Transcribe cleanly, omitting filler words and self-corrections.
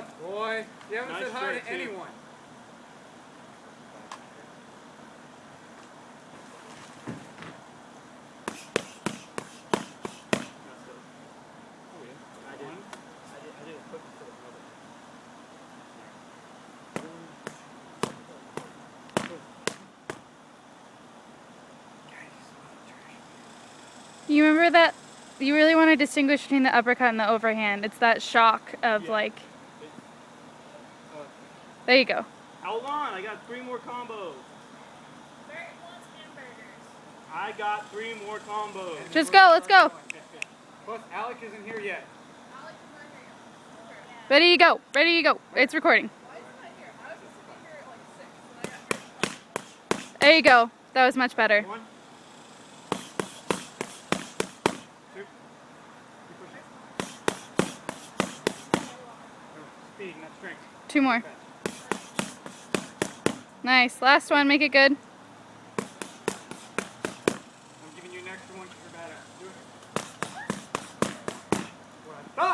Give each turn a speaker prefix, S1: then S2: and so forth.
S1: up, boy. You haven't
S2: Nice
S1: said hi to
S2: straight, too.
S1: anyone.
S2: I did a quick for the brother.
S3: You remember that? You really want to distinguish between the uppercut and the overhand. It's that shock of like. There you go.
S2: Hold on, I got 3 more combos.
S4: Barrett wants hamburgers.
S2: I got 3 more combos.
S3: Just go. Let's go.
S1: Plus, Alec isn't here yet.
S4: Alex is not here yet.
S3: Ready you go. Ready you go. It's recording.
S4: Why isn't I here? I was just sitting here at like 6 when I got here.
S3: There you go. That was much better.
S2: 1, 2. Speed, not strength.
S3: 2 more. Nice. Last one. Make it good.